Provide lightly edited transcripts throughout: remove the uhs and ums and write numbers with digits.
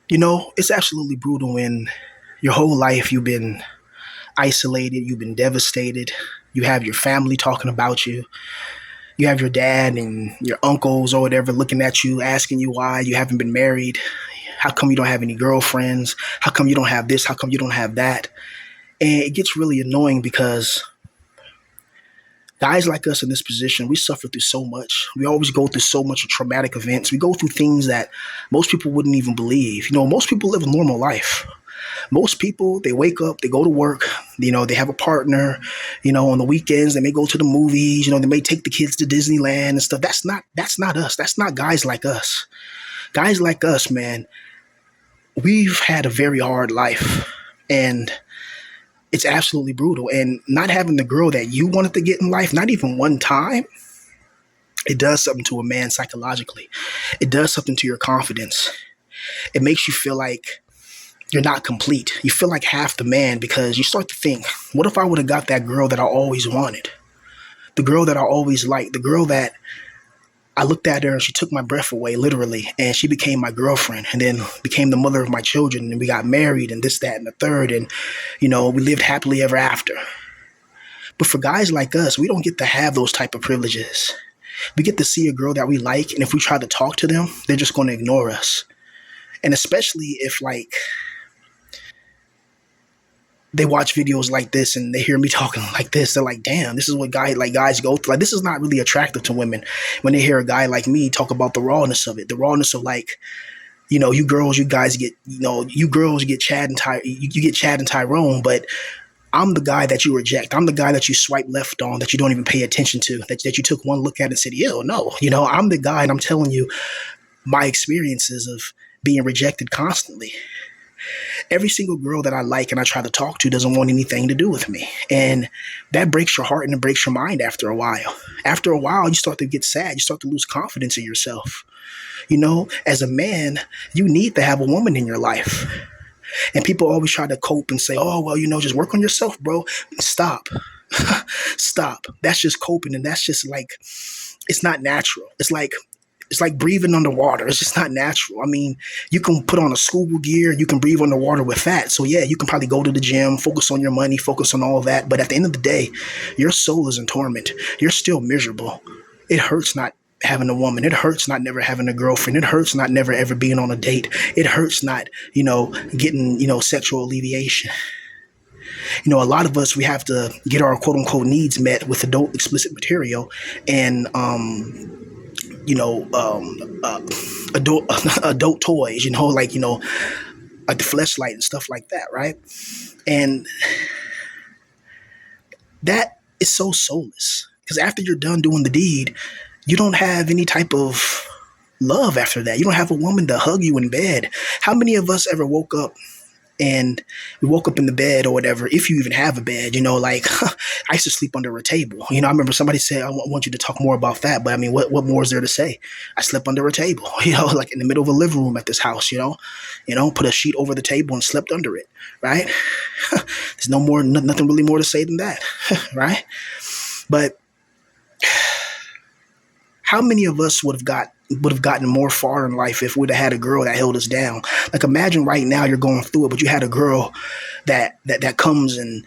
It's absolutely brutal when your whole life you've been isolated, you've been devastated, you have your family talking about you, you have your dad and your uncles or whatever looking at you, asking you why you haven't been married. How come you don't have any girlfriends? How come you don't have this? How come you don't have that? And it gets really annoying because guys like us in this position, we suffer through so much. We always go through so much traumatic events. We go through things that most people wouldn't even believe. Most people live a normal life. Most people, they wake up, they go to work, they have a partner, on the weekends they may go to the movies, they may take the kids to Disneyland and stuff. That's not us. That's not guys like us. Guys like us, man, we've had a very hard life, and it's absolutely brutal. And not having the girl that you wanted to get in life, not even one time, it does something to a man psychologically. It does something to your confidence. It makes you feel like you're not complete. You feel like half the man because you start to think, what if I would have got that girl that I always wanted? The girl that I always liked, the girl that I looked at her and she took my breath away, literally, and she became my girlfriend and then became the mother of my children, and we got married and this, that, and the third, and we lived happily ever after. But for guys like us, we don't get to have those type of privileges. We get to see a girl that we like, and if we try to talk to them, they're just going to ignore us. And especially if they watch videos like this and they hear me talking like this, they're like, damn, this is what guys go through. Like, this is not really attractive to women when they hear a guy like me talk about the rawness of it, the rawness of you girls, you guys get, you girls get Chad and you get Chad and Tyrone, but I'm the guy that you reject. I'm the guy that you swipe left on, that you don't even pay attention to, that you took one look at and said, ew, no. I'm the guy, and I'm telling you my experiences of being rejected constantly. Every single girl that I like and I try to talk to doesn't want anything to do with me. And that breaks your heart and it breaks your mind after a while. After a while, you start to get sad. You start to lose confidence in yourself. As a man, you need to have a woman in your life. And people always try to cope and say, oh, well, just work on yourself, bro. Stop. Stop. That's just coping. And that's just it's not natural. It's like breathing underwater. It's just not natural. I mean, you can put on a scuba gear, you can breathe underwater with that. So yeah, you can probably go to the gym, focus on your money, focus on all of that. But at the end of the day, your soul is in torment. You're still miserable. It hurts not having a woman. It hurts not never having a girlfriend. It hurts not never ever being on a date. It hurts not, getting, sexual alleviation. A lot of us, we have to get our quote unquote needs met with adult explicit material and adult adult toys, like the fleshlight and stuff like that, right? And that is so soulless because after you're done doing the deed, you don't have any type of love after that. You don't have a woman to hug you in bed. How many of us ever woke up and we woke up in the bed or whatever, if you even have a bed, I used to sleep under a table. I remember somebody said, I want you to talk more about that. But I mean, what more is there to say? I slept under a table, like in the middle of a living room at this house, put a sheet over the table and slept under it, right? There's nothing really more to say than that, right? But how many of us would have gotten more far in life if we'd have had a girl that held us down? Like, imagine right now you're going through it, but you had a girl that comes and,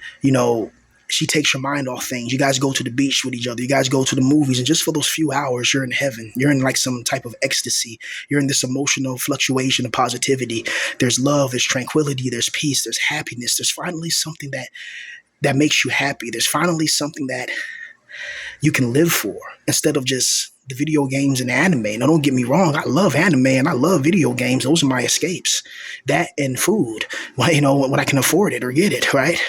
she takes your mind off things. You guys go to the beach with each other. You guys go to the movies. And just for those few hours, you're in heaven. You're in like some type of ecstasy. You're in this emotional fluctuation of positivity. There's love. There's tranquility. There's peace. There's happiness. There's finally something that makes you happy. There's finally something that you can live for instead of just the video games and anime. Now, don't get me wrong. I love anime and I love video games. Those are my escapes. That and food, when I can afford it or get it, right?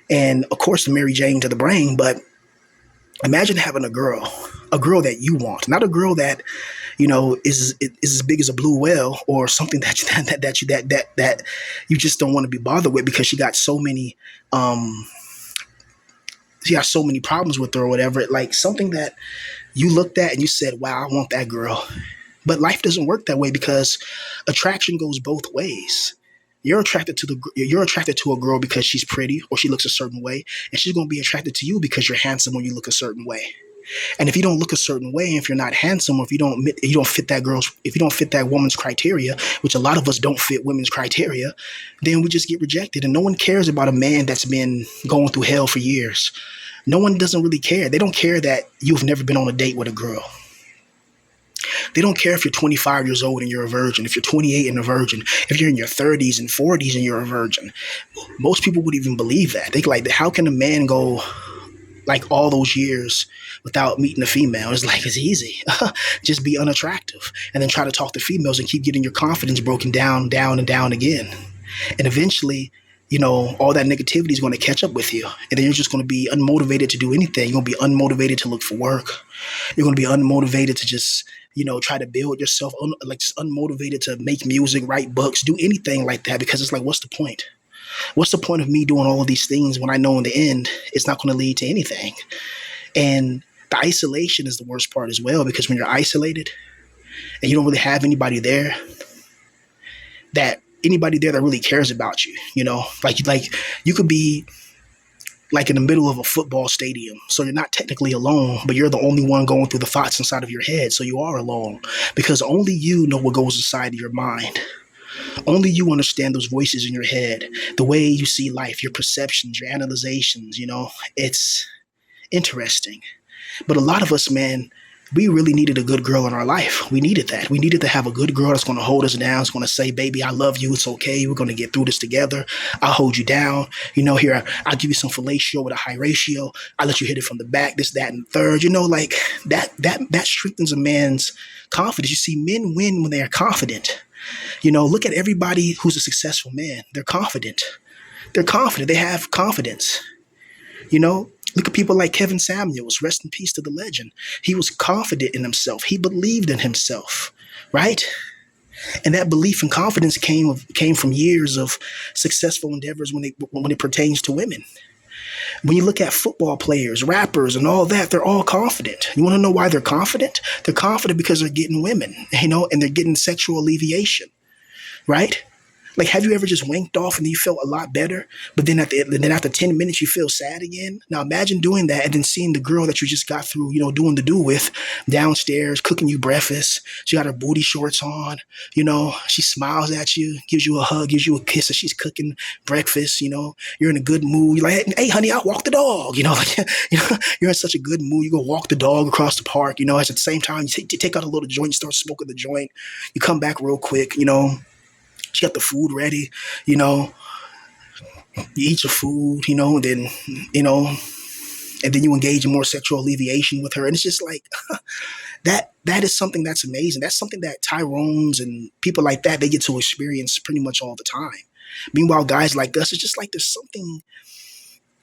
And of course, the Mary Jane to the brain. But imagine having a girl that you want, not a girl that, is as big as a blue whale or something that you just don't want to be bothered with because she got so many problems with her or whatever. Like something that you looked at and you said, wow, I want that girl. But life doesn't work that way because attraction goes both ways. You're attracted to a girl because she's pretty or she looks a certain way, and she's going to be attracted to you because you're handsome or you look a certain way. And if you don't look a certain way, if you're not handsome, or if you don't fit if you don't fit that woman's criteria, which a lot of us don't fit women's criteria, then we just get rejected. And no one cares about a man that's been going through hell for years. No one doesn't really care. They don't care that you've never been on a date with a girl. They don't care if you're 25 years old and you're a virgin, if you're 28 and a virgin, if you're in your 30s and 40s and you're a virgin. Most people would even believe that. They like, how can a man go like all those years without meeting a female? It's like, it's easy. Just be unattractive and then try to talk to females and keep getting your confidence broken down, down and down again. And eventually, all that negativity is going to catch up with you. And then you're just going to be unmotivated to do anything. You're going to be unmotivated to look for work. You're going to be unmotivated to just, try to build yourself, like just unmotivated to make music, write books, do anything like that, because it's like, what's the point? What's the point of me doing all of these things when I know in the end it's not going to lead to anything? And the isolation is the worst part as well, because when you're isolated and you don't really have anybody there that really cares about you, like you could be like in the middle of a football stadium. So you're not technically alone, but you're the only one going through the thoughts inside of your head. So you are alone because only you know what goes inside of your mind. Only you understand those voices in your head, the way you see life, your perceptions, your analyzations, it's interesting. But a lot of us, man, we really needed a good girl in our life. We needed that. We needed to have a good girl that's going to hold us down. It's going to say, baby, I love you. It's okay. We're going to get through this together. I'll hold you down. Here, I'll give you some fellatio with a high ratio. I'll let you hit it from the back, this, that, and the third. Like that strengthens a man's confidence. You see, men win when they are confident. Look at everybody who's a successful man. They're confident. They're confident. They have confidence. Look at people like Kevin Samuels. Rest in peace to the legend. He was confident in himself. He believed in himself, right? And that belief and confidence came from years of successful endeavors when it pertains to women. When you look at football players, rappers, and all that, they're all confident. You want to know why they're confident? They're confident because they're getting women, and they're getting sexual alleviation, right? Like, have you ever just winked off and you felt a lot better, but then after 10 minutes you feel sad again? Now imagine doing that and then seeing the girl that you just got through, doing the do with downstairs, cooking you breakfast. She got her booty shorts on, she smiles at you, gives you a hug, gives you a kiss as she's cooking breakfast, you're in a good mood. You're like, hey, honey, I'll walk the dog, you're in such a good mood. You go walk the dog across the park, at the same time, you take out a little joint, you start smoking the joint, you come back real quick, she got the food ready, you eat your food, and then, and then you engage in more sexual alleviation with her. And it's just like, that is something that's amazing. That's something that Tyrones and people like that, they get to experience pretty much all the time. Meanwhile, guys like us, it's just like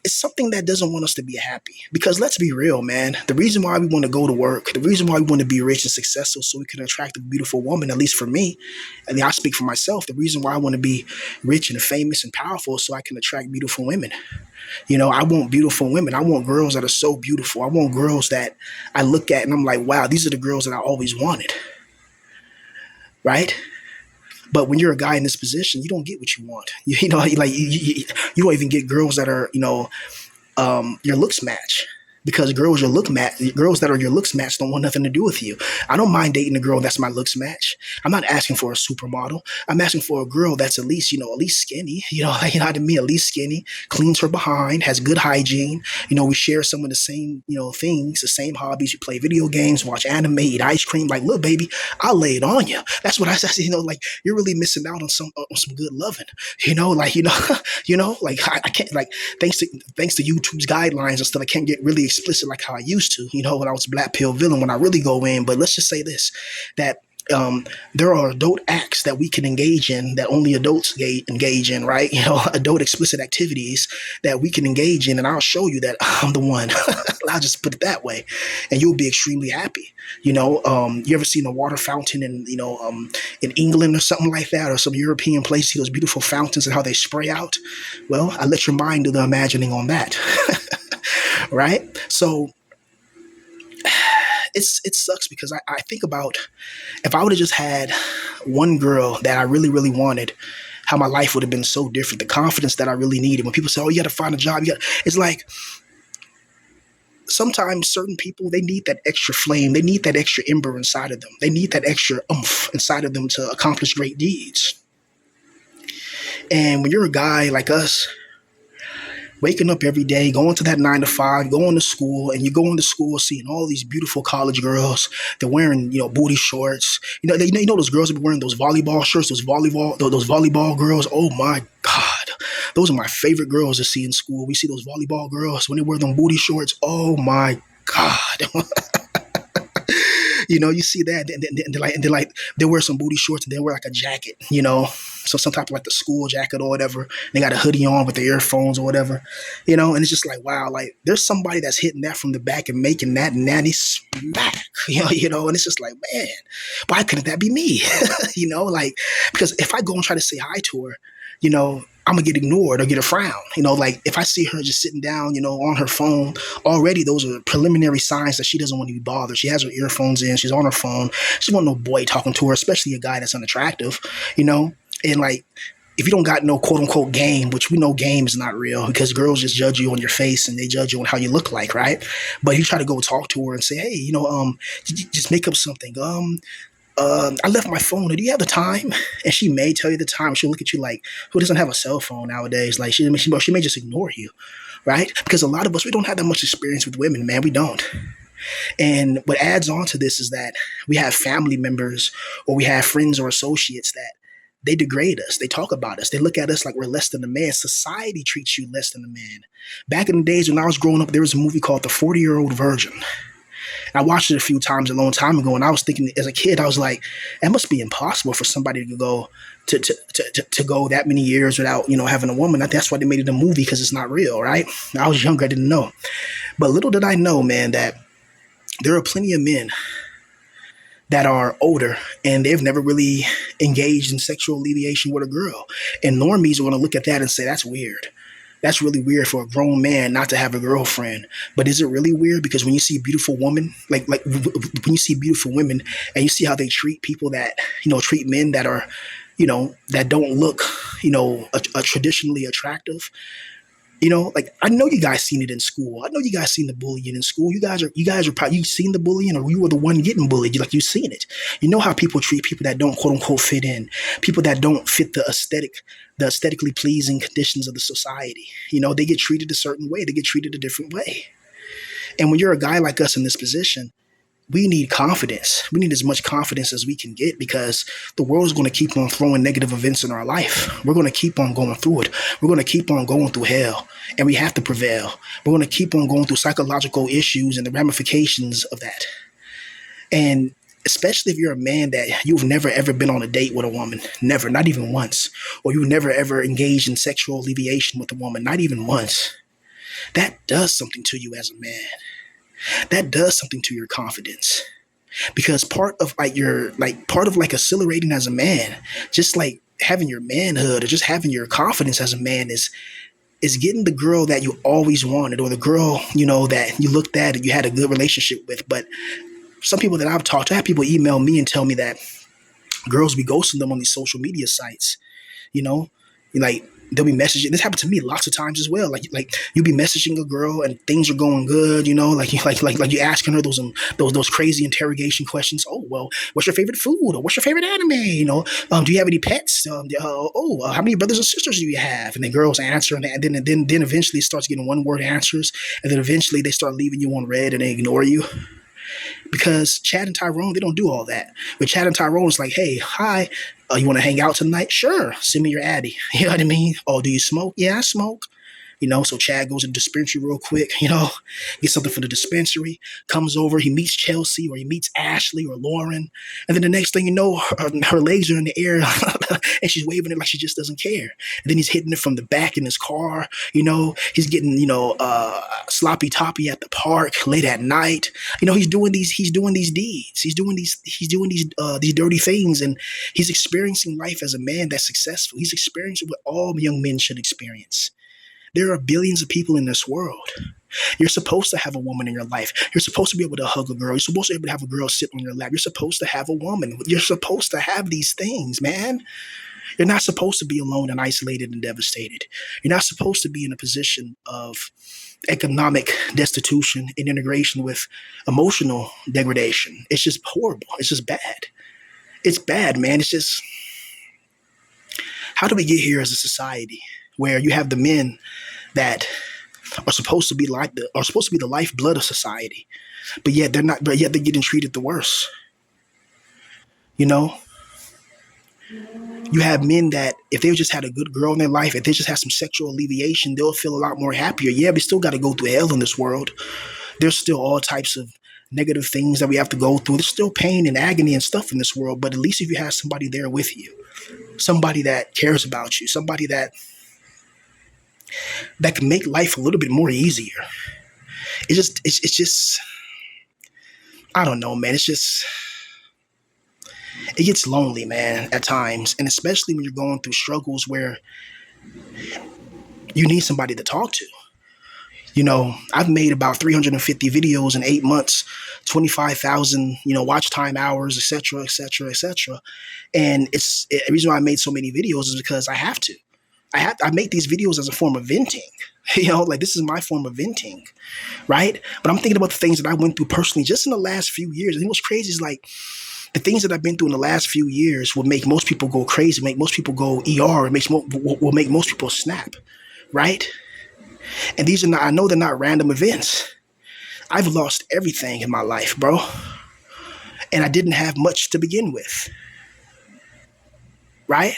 it's something that doesn't want us to be happy. Because let's be real, man. The reason why we want to go to work, the reason why we want to be rich and successful so we can attract a beautiful woman, at least for me, and I speak for myself, the reason why I want to be rich and famous and powerful is so I can attract beautiful women. I want beautiful women. I want girls that are so beautiful. I want girls that I look at and I'm like, wow, these are the girls that I always wanted. Right? But when you're a guy in this position, you don't get what you want. You don't even get girls that are, your looks match. Because girls that are your looks match don't want nothing to do with you. I don't mind dating a girl that's my looks match. I'm not asking for a supermodel. I'm asking for a girl that's at least skinny. What I mean? At least skinny, cleans her behind, has good hygiene. We share some of the same, things, the same hobbies. You play video games, watch anime, eat ice cream. Like, look, baby, I'll lay it on you. That's what I said. Like you're really missing out on some good loving. I can't, like, thanks to YouTube's guidelines and stuff, I can't get really explicit like how I used to, when I was Black Pill Villain, when I really go in. But let's just say this, that there are adult acts that we can engage in that only adults engage in, right? Adult explicit activities that we can engage in, and I'll show you that I'm the one. I'll just put it that way, and you'll be extremely happy. You ever seen a water fountain in in England or something like that, or some European place? See those beautiful fountains and how they spray out? Well, I let your mind do the imagining on that. Right? So it sucks because I think about if I would have just had one girl that I really, really wanted, how my life would have been so different. The confidence that I really needed. When people say, oh, you got to find a job, it's like sometimes certain people, they need that extra flame, they need that extra ember inside of them, they need that extra oomph inside of them to accomplish great deeds. And when you're a guy like us, waking up every day, going to that 9 to 5, going to school, and you go into school seeing all these beautiful college girls. They're wearing, booty shorts. Those girls that be wearing those volleyball shirts, those volleyball girls. Oh my God, those are my favorite girls to see in school. We see those volleyball girls when they wear them booty shorts. Oh my God. You see that, and they wear some booty shorts and they wear like a jacket, so some type of like the school jacket or whatever. They got a hoodie on with the earphones or whatever, and it's just like, wow, like there's somebody that's hitting that from the back and making that nanny smack, and it's just like, man, why couldn't that be me? Like, because if I go and try to say hi to her, I'm gonna get ignored or get a frown. Like if I see her just sitting down, on her phone, already those are preliminary signs that she doesn't want to be bothered. She has her earphones in, she's on her phone. She want no boy talking to her, especially a guy that's unattractive, And like, if you don't got no quote unquote game, which we know game is not real because girls just judge you on your face and they judge you on how you look like, right? But you try to go talk to her and say, hey, just make up something. I left my phone. Do you have the time? And she may tell you the time. She'll look at you like, who doesn't have a cell phone nowadays? Like she may just ignore you, right? Because a lot of us, we don't have that much experience with women, man. We don't. And what adds on to this is that we have family members or we have friends or associates that they degrade us. They talk about us. They look at us like we're less than a man. Society treats you less than a man. Back in the days when I was growing up, there was a movie called The 40-Year-Old Virgin. I watched it a few times a long time ago, and I was thinking as a kid, I was like, it must be impossible for somebody to go to go that many years without, having a woman. That's why they made it a movie, because it's not real, right? I was younger, I didn't know. But little did I know, man, that there are plenty of men that are older and they've never really engaged in sexual alleviation with a girl. And normies are going to look at that and say, that's weird. That's really weird for a grown man not to have a girlfriend. But is it really weird? Because when you see beautiful women, like when you see beautiful women and you see how they treat people that, treat men that are, that don't look, traditionally attractive. Like I know you guys seen it in school. I know you guys seen the bullying in school. You guys are probably, you seen the bullying, or you were the one getting bullied. Like you've seen it. You know how people treat people that don't quote unquote fit in, people that don't fit the aesthetically pleasing conditions of the society. They get treated a certain way. They get treated a different way. And when you're a guy like us in this position, we need confidence. We need as much confidence as we can get, because the world is going to keep on throwing negative events in our life. We're going to keep on going through it. We're going to keep on going through hell, and we have to prevail. We're going to keep on going through psychological issues and the ramifications of that. And especially if you're a man that you've never ever been on a date with a woman, never, not even once, or you've never ever engaged in sexual alleviation with a woman, not even once. That does something to you as a man. That does something to your confidence, because part of exhilarating as a man, just like having your manhood or just having your confidence as a man is getting the girl that you always wanted, or the girl, that you looked at and you had a good relationship with. But some people that I've talked to, I have people email me and tell me that girls be ghosting them on these social media sites, like they'll be messaging. This happened to me lots of times as well. Like you be messaging a girl and things are going good, like you asking her those crazy interrogation questions. Oh, well, what's your favorite food, or what's your favorite anime? Do you have any pets? How many brothers and sisters do you have? And then girls answer, and then eventually it starts getting one word answers, and then eventually they start leaving you on red and they ignore you. Because Chad and Tyrone, they don't do all that. But Chad and Tyrone is like, hey, hi, you want to hang out tonight? Sure, send me your Addy. You know what I mean? Oh, do you smoke? Yeah, I smoke. So Chad goes to the dispensary real quick, gets something from the dispensary, comes over, he meets Chelsea, or he meets Ashley or Lauren. And then the next thing you know, her legs are in the air and she's waving it like she just doesn't care. And then he's hitting it from the back in his car. He's getting, sloppy toppy at the park late at night. He's doing these deeds. He's doing these dirty things, and he's experiencing life as a man that's successful. He's experiencing what all young men should experience. There are billions of people in this world. You're supposed to have a woman in your life. You're supposed to be able to hug a girl. You're supposed to be able to have a girl sit on your lap. You're supposed to have a woman. You're supposed to have these things, man. You're not supposed to be alone and isolated and devastated. You're not supposed to be in a position of economic destitution and integration with emotional degradation. It's just horrible. It's just bad. It's bad, man. It's just, how do we get here as a society where you have the men that are supposed to be the lifeblood of society, but yet they're not. But yet they're getting treated the worst. You know, you have men that if they just had a good girl in their life, if they just had some sexual alleviation, they'll feel a lot more happier. Yeah, we still got to go through hell in this world. There's still all types of negative things that we have to go through. There's still pain and agony and stuff in this world, but at least if you have somebody there with you, somebody that cares about you, somebody that can make life a little bit more easier. It's just I don't know, man. It's just, it gets lonely, man, at times, and especially when you're going through struggles where you need somebody to talk to. I've made about 350 videos in 8 months, 25,000, watch time hours, etc., etc., etc. And the reason why I made so many videos is because I have to. I make these videos as a form of venting. Like this is my form of venting, right? But I'm thinking about the things that I went through personally just in the last few years. And what's crazy is like the things that I've been through in the last few years will make most people go crazy, make most people go ER, will make most people snap, right? And these are not, I know they're not random events. I've lost everything in my life, bro. And I didn't have much to begin with, right?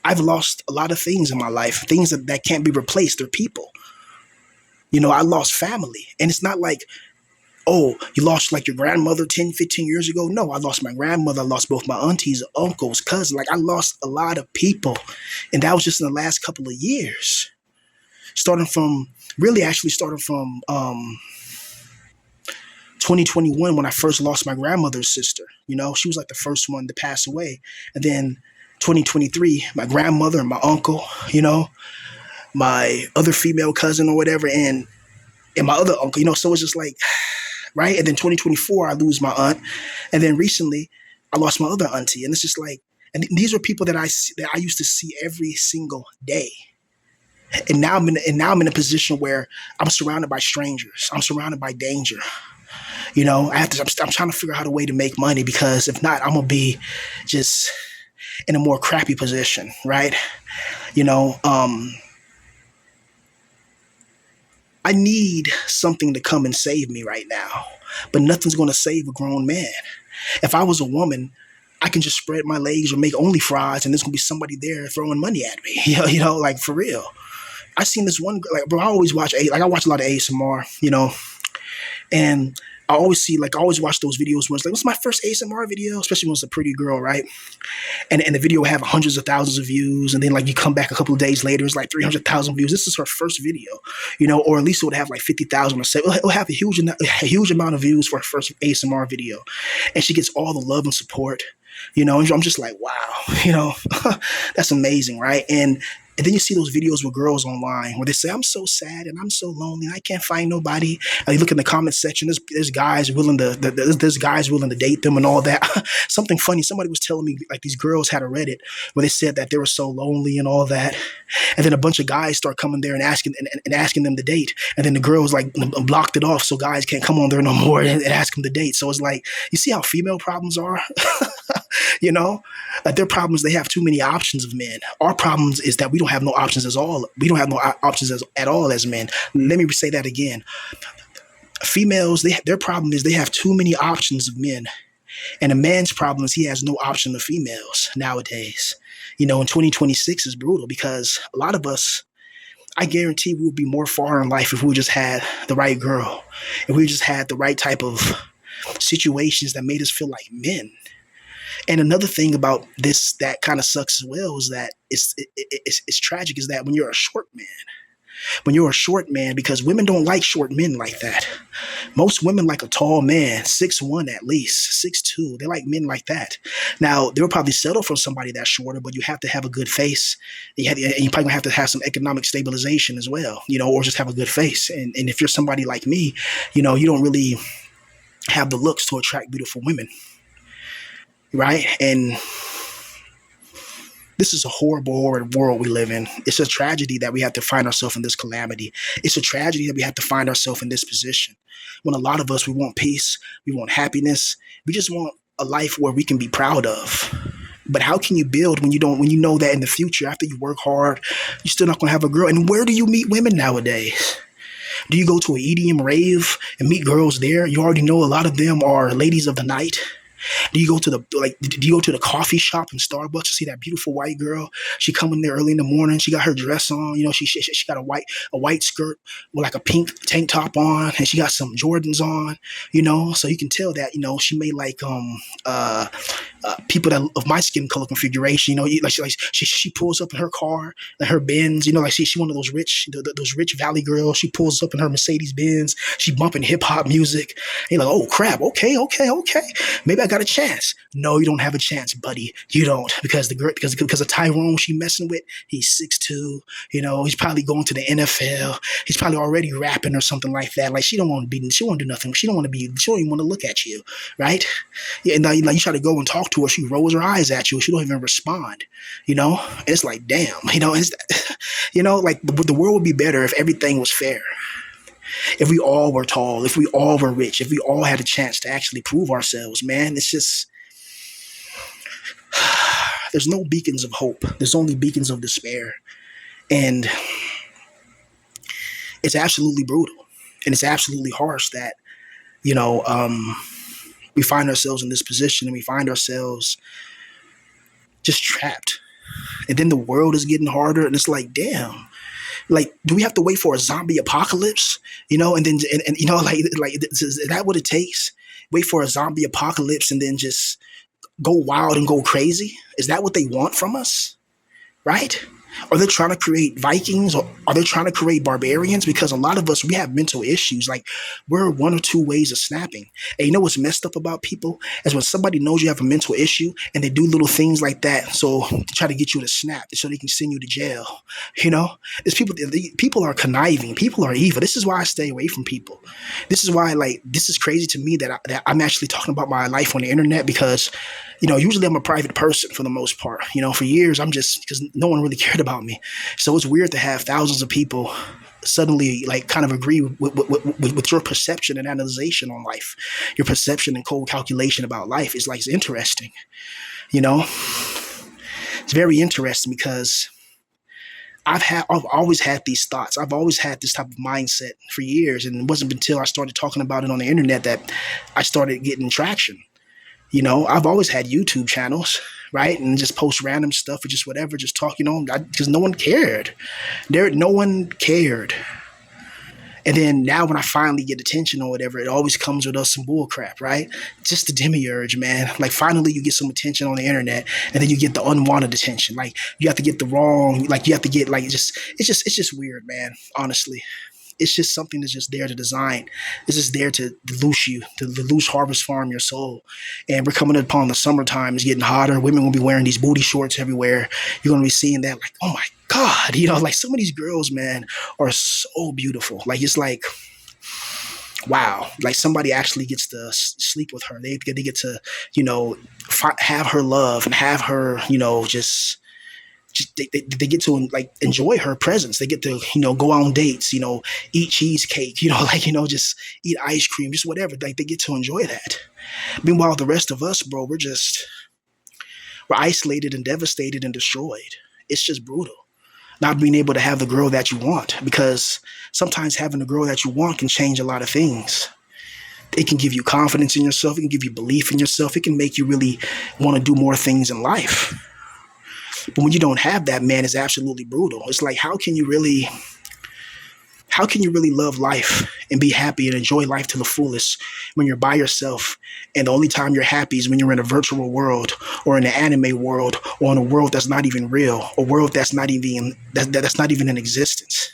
I've lost a lot of things in my life, things that can't be replaced. They're people. I lost family. And it's not like, oh, you lost like your grandmother 10, 15 years ago. No, I lost my grandmother. I lost both my aunties, uncles, cousins. Like I lost a lot of people. And that was just in the last couple of years. Starting from 2021 when I first lost my grandmother's sister. She was like the first one to pass away. And then 2023, my grandmother and my uncle, my other female cousin or whatever, and my other uncle, so it's just like, right? And then 2024, I lose my aunt. And then recently, I lost my other auntie. And it's just like, and these are people that I used to see every single day. And now I'm in a position where I'm surrounded by strangers. I'm surrounded by danger. I'm trying to figure out a way to make money, because if not, I'm gonna be just in a more crappy position, right? I need something to come and save me right now, but nothing's gonna save a grown man. If I was a woman, I can just spread my legs or make only fries, and there's gonna be somebody there throwing money at me. Like for real. I seen this one, like, bro. I always watch I watch a lot of ASMR, and I always watch those videos where it's like, what's my first ASMR video? Especially when it's a pretty girl, right? And the video will have hundreds of thousands of views, and then like you come back a couple of days later, it's like 300,000 views. This is her first video, or at least it would have like 50,000 or so. It'll have a huge amount of views for her first ASMR video, and she gets all the love and support. And I'm just like, wow, that's amazing, right? And then you see those videos with girls online where they say, I'm so sad and I'm so lonely. I can't find nobody. And you look in the comment section, there's guys willing to date them and all that. Something funny. Somebody was telling me like these girls had a Reddit where they said that they were so lonely and all that. And then a bunch of guys start coming there and asking them to date. And then the girls like blocked it off so guys can't come on there no more and ask them to date. So it's like, you see how female problems are? Like their problems, they have too many options of men. Our problems is that we don't have no options at all. We don't have no options at all as men. Let me say that again. Females, their problem is they have too many options of men. And a man's problem is he has no option of females nowadays. In 2026 is brutal because a lot of us, I guarantee we would be more far in life if we just had the right girl, if we just had the right type of situations that made us feel like men. And another thing about this that kind of sucks as well is that it's tragic is that when you're a short man, because women don't like short men like that. Most women like a tall man, 6'1" at least, 6'2". They like men like that. Now, they'll probably settle for somebody that's shorter, but you have to have a good face. And you probably have to have some economic stabilization as well, or just have a good face. And if you're somebody like me, you don't really have the looks to attract beautiful women. Right. And This is a horrible, horrid world we live in. It's a tragedy that we have to find ourselves in this calamity. It's a tragedy that we have to find ourselves in this position. When a lot of us, we want peace, we want happiness, we just want a life where we can be proud of. But how can you build when you don't, when you know that in the future, after you work hard, you're still not gonna have a girl? And where do you meet women nowadays? Do you go to an EDM rave and meet girls there? You already know a lot of them are ladies of the night. Do you go to the Do you go to the coffee shop in Starbucks to see that beautiful white girl? She come in there early in the morning. She got her dress on. You know, she got a white skirt with like a pink tank top on, and she got some Jordans on. You know, so you can tell that she may like uh people that of my skin color configuration. You know, she pulls up in her car, and her Benz. You know, like she one of those those rich Valley girls. She pulls up in her Mercedes Benz. She bumping hip hop music. And you're like, oh crap, okay, okay, okay. Maybe I got a chance. No, you don't have a chance, buddy. You don't, because the girl, because of Tyrone she messing with, he's 6'2". You know, he's probably going to the NFL. He's probably already rapping or something like that. Like she don't want to be, she won't do nothing. She don't want to be, she don't even want to look at you, right? Yeah, and now you try to go and talk to her, she rolls her eyes at you. She don't even respond. You know, and it's like, damn. You know, it's like the world would be better if everything was fair. If we all were tall, if we all were rich, if we all had a chance to actually prove ourselves, man, it's just there's no beacons of hope. There's only beacons of despair. And it's absolutely brutal. And it's absolutely harsh that, you know, we find ourselves in this position and we find ourselves just trapped. And then the world is getting harder and it's like, damn. Like, do we have to wait for a zombie apocalypse? You know, and then and like is that what it takes? Wait for a zombie apocalypse and then just go wild and go crazy? Is that what they want from us? Right? Are they trying to create Vikings, or are they trying to create barbarians? Because a lot of us, we have mental issues. Like, we're one or two ways of snapping. And you know what's messed up about people is when somebody knows you have a mental issue and they do little things like that, so to try to get you to snap, so they can send you to jail. You know, there's people are conniving. People are evil. This is why I stay away from people. This is why, like, this is crazy to me that I'm actually talking about my life on the internet, because usually I'm a private person for the most part. For years, I'm just, because no one really cared about me. So it's weird to have thousands of people suddenly like kind of agree with your perception and analyzation on life. Your perception and cold calculation about life is like, it's interesting. It's very interesting because I've always had these thoughts. I've always had this type of mindset for years. And it wasn't until I started talking about it on the internet that I started getting traction. I've always had YouTube channels, right? And just post random stuff or just whatever, just talk, because no one cared. No one cared. And then now when I finally get attention or whatever, it always comes with us some bull crap, right? Just the demiurge, man. Like, finally you get some attention on the internet, and then you get the unwanted attention. Like, you have to get the wrong, like, you have to get, like, it's just weird, man, honestly. It's just something that's just there to design. It's just there to loose you, to loose harvest farm your soul. And we're coming upon the summertime. It's getting hotter. Women will be wearing these booty shorts everywhere. You're going to be seeing that like, oh my God, like some of these girls, man, are so beautiful. Like, it's like, wow, like somebody actually gets to sleep with her. They get to, have her love and have her, just they get to like enjoy her presence. They get to go on dates, eat cheesecake, just eat ice cream, just whatever. Like, they get to enjoy that. Meanwhile, the rest of us, bro, we're isolated and devastated and destroyed. It's just brutal. Not being able to have the girl that you want, because sometimes having the girl that you want can change a lot of things. It can give you confidence in yourself. It can give you belief in yourself. It can make you really want to do more things in life. But when you don't have that, man, it's absolutely brutal. It's like, how can you really love life and be happy and enjoy life to the fullest when you're by yourself, and the only time you're happy is when you're in a virtual world or in an anime world or in a world that's not even real, a world that's not even that's not even in existence?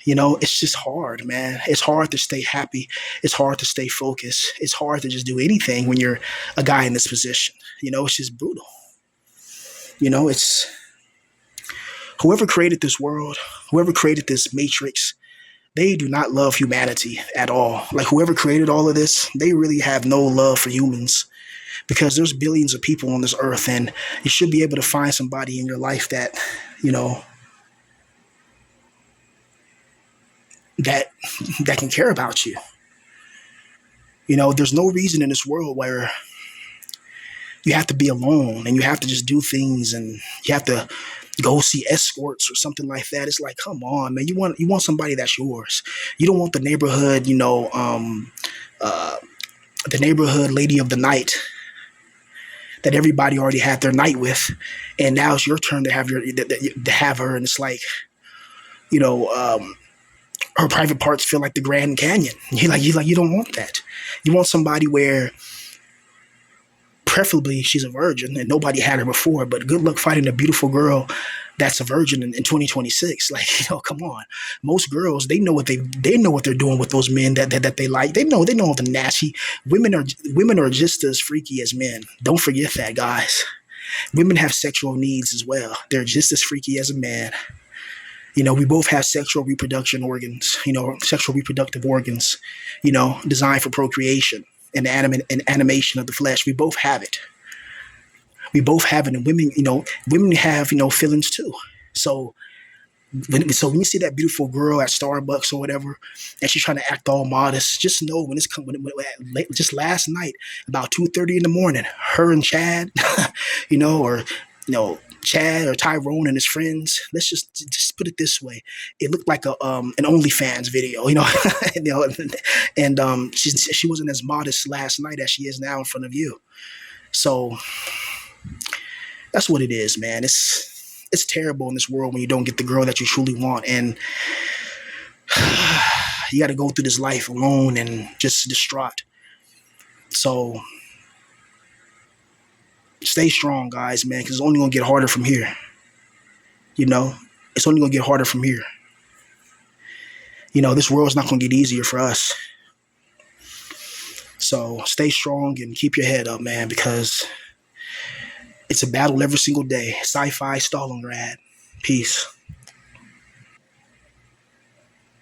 It's just hard, man. It's hard to stay happy. It's hard to stay focused. It's hard to just do anything when you're a guy in this position. It's just brutal. It's whoever created this world, whoever created this matrix, they do not love humanity at all. Like, whoever created all of this, they really have no love for humans. because there's billions of people on this earth, and you should be able to find somebody in your life that, you know, that that can care about you. You know, there's no reason in this world where you have to be alone and you have to just do things and you have to go see escorts or something like that. It's like, come on, man. You want somebody that's yours. You don't want the neighborhood, uh, the neighborhood lady of the night that everybody already had their night with, and now it's your turn to have her, and it's like, you know, her private parts feel like the Grand Canyon. You don't want that. You want somebody where preferably she's a virgin and nobody had her before, but good luck finding a beautiful girl that's a virgin in 2026. Like, come on. Most girls, they know what they're doing with those men that they like. They know the nasty women are just as freaky as men. Don't forget that, guys. Women have sexual needs as well. They're just as freaky as a man. We both have sexual reproduction organs, sexual reproductive organs, designed for procreation and animation of the flesh. We both have it. We both have it. And women have, feelings too. So when you see that beautiful girl at Starbucks or whatever, and she's trying to act all modest, just know just last night, about 2:30 in the morning, her and Chad, or, Chad or Tyrone and his friends. Let's just put it this way: it looked like an OnlyFans video, and she wasn't as modest last night as she is now in front of you. So that's what it is, man. It's terrible in this world when you don't get the girl that you truly want, and you got to go through this life alone and just distraught. So stay strong, guys, man, because it's only gonna get harder from here. It's only gonna get harder from here. This world's not gonna get easier for us. So stay strong and keep your head up, man, because it's a battle every single day. Sci-fi Stalingrad. Peace.